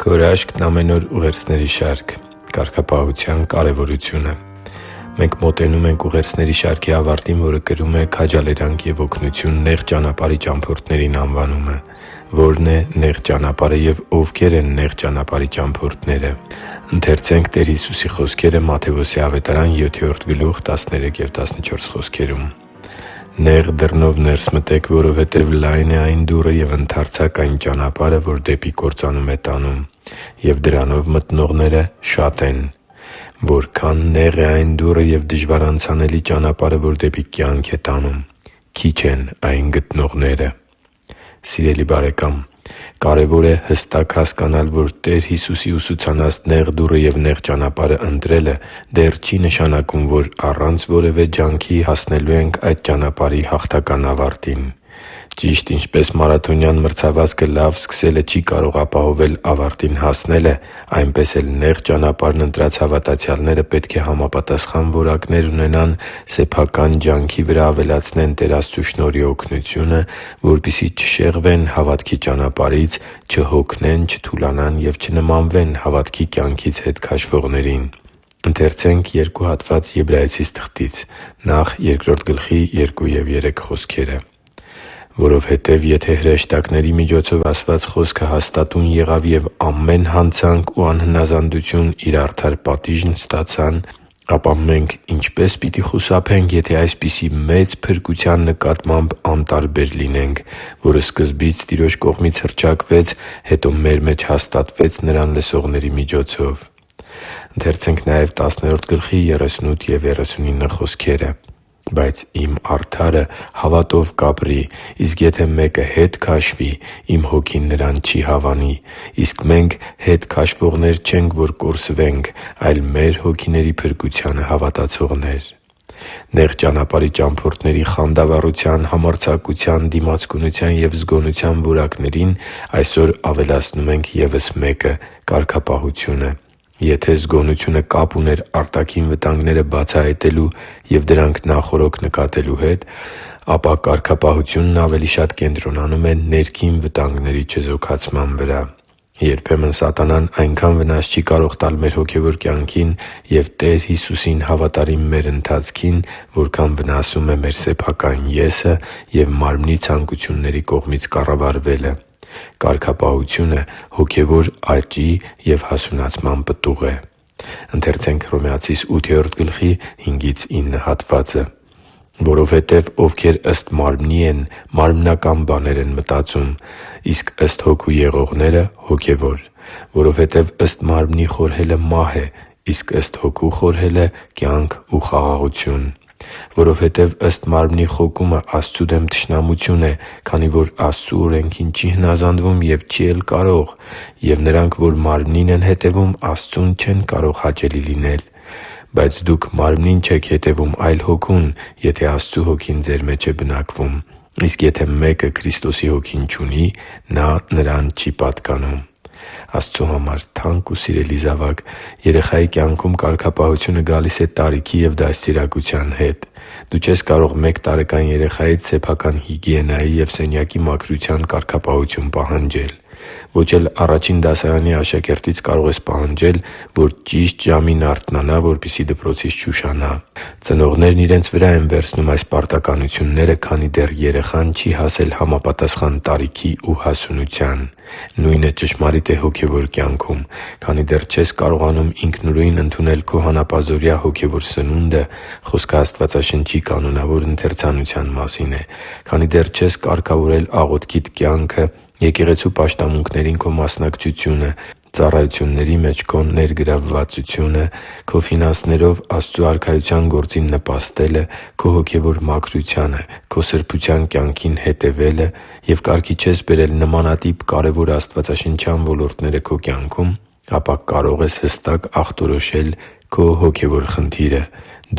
Քո հրաշքն ամեն օր ուղերձների շարք։ Կարգապահության կարևորությունը։ Մենք մոտենում ենք ուղերձների շարքի ավարտին, որը կրում է «Քաջալերանք և օգնություն նեղ ճանապարհի ճամփորդներին» անվանումը։ Ո՞րն է նեղ ճանապարհը և ովքե՞ր են նեղ ճանապարհի ճամփորդները։ «Նեղ դռնով ներս մտեք, որովհետև լայն է այն դուռը և ընդարձակ այն ճանապարհը, որ դեպի կործանում է տանում, և դրանով մտնողները շատ են։ Որքան նեղ է այն դուռը և դժվար անցանելի ճանապարհը, որ դեպի կյանք է տանում, քիչ են այն գտնողները» Սիրելի՛ բարեկամ, կարևոր է հստակ հասկանալ, որ Տեր Հիսուսի ուսուցանած նեղ դուռը և նեղ ճանապարհը ընտրելը դեռ չի նշանակում, որ առանց որևէ ջանքի հասնելու ենք այդ ճանապարհի հաղթական ավարտին։ Ճիշտ ինչպես մարաթոնյան մրցավազքը լավ սկսելը չի կարող ապահովել ավարտին հասնելը, այնպես էլ նեղ ճանապարհն ընտրած հավատացյալները պետք է համապատասխան որակներ ունենան սեփական ջանքի վրա ավելացնեն Տեր Աստծու շնորհի օգնությունը, որպեսզի չշեղվեն հավատքի ճանապարհից, չհոգնեն, չթուլանան և չնմանվեն հավատքի կյանքից հետ քաշվողներին։ «Որովհետև եթե հրեշտակների միջոցով ասված խոսքը հաստատուն եղավ և ամեն հանցանք ու անհնազանդություն իր արդար պատիժն ստացան, ապա մենք ինչպե՞ս պիտի խուսափենք, եթե այսպիսի մեծ փրկության նկատմամբ անտարբեր լինենք, որը սկզբից Տիրոջ կողմից հռչակվեց, հետո մեր մեջ հաստատվեց Նրան լսողների միջոցով» (Եփեսացիս 5:38-39): «Բայց իմ արդարը հավատով կապրի, իսկ եթե մեկը հետ քաշվի, իմ հոգին նրան չի հավանի։ Իսկ մենք հետ քաշվողներ չենք, որ կորսվենք, այլ մեր հոգիների փրկությանը հավատացողներ» (Բ Տիմոթեոս 4:30-31): Նեղ ճանապարհի ճամփորդների խանդավառության, համարձակության, դիմացկունության և զգոնության որակներին այսօր ավելացնում ենք ևս մեկը՝ կարգապահությունը։ Եթե զգոնությունը կապ ուներ արտաքին վտանգները բացահայտելու և դրանք նախօրոք նկատելու հետ, ապա կարգապահությունն ավելի շատ կենտրոնանում է ներքին վտանգների չեզոքացման վրա։ Երբեմն սատանան այնքան վնաս չի կարող տալ մեր հոգևոր կյանքին և Տեր Հիսուսին հավատարիմ մեր ընթացքին, որքան վնասում է մեր սեփական «ես»-ը և մարմնի ցանկությունների կողմից կառավարվելը։ Կարգապահությունը հոգևոր աճի և հասունացման պտուղ է։ «Որովհետև ովքեր ըստ մարմնի են, մարմնական բաներ են մտածում, իսկ ըստ Հոգու եղողները՝ հոգևոր։ Որովհետև ըստ մարմնի խորհելը մահ է, իսկ ըստ Հոգու խորհելը՝ կյանք ու խաղաղություն։ Որովհետև ըստ մարմնի խոկումը Աստծու դեմ թշնամություն է, քանի որ Աստծու օրենքին չի հնազանդվում և չի էլ կարող։ Եվ նրանք, որ մարմնին են հետևում, Աստծուն չեն կարող հաճելի լինել։ Բայց դուք մարմնին չեք հետևում, այլ Հոգուն, եթե Աստծու Հոգին ձեր մեջ է բնակվում։ Իսկ եթե մեկը Քրիստոսի Հոգին չունի, նա նրան չի պատկանում» (Հռոմեացիս 8:5-9): Աստծու համար թանկ ու սիրելի՛ զավակ, երեխայի կյանքում կարգապահությունը գալիս է տարիքի և դաստիարակության հետ։ Դու չես կարող 1 տարեկան երեխայից սեփական հիգիենայի և սենյակի մաքրության կարգապահություն պահանջել։ Ոչ էլ առաջին դասարանի աշակերտից կարող ես պահանջել, որ ճիշտ ժամին արթնանա, որպեսզի դպրոցից չուշանա։ Ծնողներն իրենց վրա են վերցնում այս պարտականությունները, քանի դեռ երեխան չի հասել համապատասխան տարիքի ու հասունության։ Նույնը ճշմարիտ է հոգևոր կյանքում։ Քանի դեռ չես կարողանում ինքնուրույն ընդունել քո հանապազօրյա հոգևոր սնունդը, խոսքը Աստվածաշնչի կանոնավոր ընթերցանության մասին է։ Քանի դեռ չես կարգավորել աղոթքիդ կյանքը, եկեղեցու պաշտամունքներին քո մասնակցությունը, ծառայությունների մեջ քո ներգրավվածությունը, քո ֆինանսներով Աստծու Արքայության գործին նպաստելը, քո հոգևոր մաքրությանը, քո սրբության կյանքին հետևելը և կարգի չես բերել նմանատիպ կարևոր աստվածաշնչյան ոլորտները քո կյանքում, ապա կարող ես հստակ ախտորոշել քո հոգևոր խնդիրը՝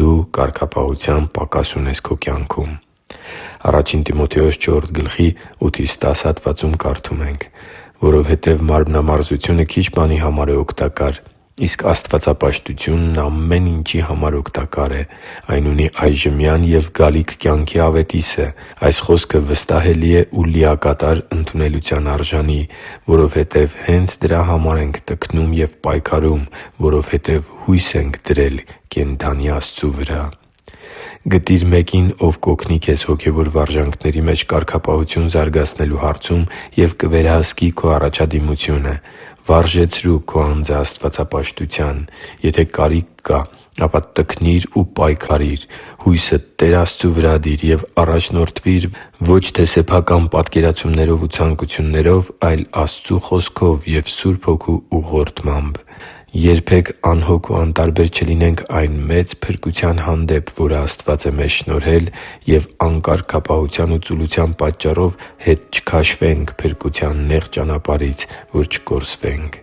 դու կարգապահության պակաս ունես քո կյանքում։ Ա Տիմոթեոս 4:8-10 հատվածում կարդում ենք. «Որովհետև մարմնամարզությունը քիչ բանի համար է օգտակար, Իսկ աստվածապաշտությունն ամեն ինչի համար օգտակար է։ Այն ունի այժմյան և գալիք կյանքի ավետիս է։ Այս խոսքը վստահելի է ու լիակատար ընդունելության արժանի, որովհետև հենց դրա համար ենք տքնում և պայքարում, որովհետև հույս ենք դրել կենդանի Աստծու վրա։ Գտի՛ր մեկին, ով կօգնի քեզ հոգևոր վարժանքների մեջ կարգապահություն զարգացնելու հարցում և կվերահսկի քո առաջադիմությունը։ Վարժեցրու քո անձը աստվածապաշտության։ Եթե կարիք կա, ապա տքնի՛ր ու պայքարի՛ր։ Հույսդ Տեր Աստծու վրա դի՛ր և առաջնորդվի՛ր ոչ թե սեփական պատկերացումներով ու ցանկություններով, այլ Աստծու Խոսքով և Սուրբ Հոգու ուղղորդմամբ։ Երբե՛ք անհոգ ու անտարբեր չլինենք այն մեծ փրկության հանդեպ, որը Աստված է մեզ շնորհել, և անկարգապահության ու ծուլության պատճառով հետ չքաշվենք փրկության նեղ ճանապարհից, որ չկորսվենք։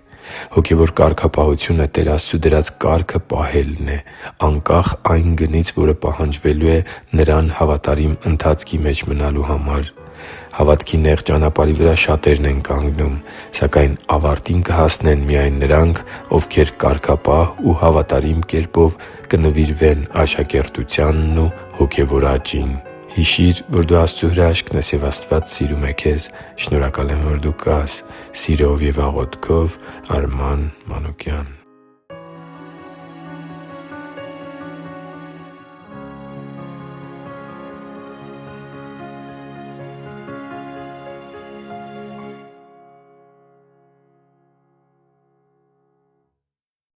Հոգևոր կարգապահությունը Տեր Աստծու դրած կարգը պահելն է, անկախ այն գնից, որը պահանջվելու է Նրան հավատարիմ ընթացքի մեջ մնալու համար։ Հավատքի նեղ ճանապարհի վրա շատերն են կանգնում, սակայն ավարտին կհասնեն միայն նրանք, ովքեր կարգապահ ու հավատարիմ կերպով կնվիրվեն աշակերտությանն ու հոգևոր աճին։ Հիշի՛ր, որ դու Աստծո հրաշքն ես, և Աստված սիրում է քեզ։ Շնորհակալ եմ, որ դու կա՛ս։ Սիրով և աղոթքով, Արման Մանուկյան։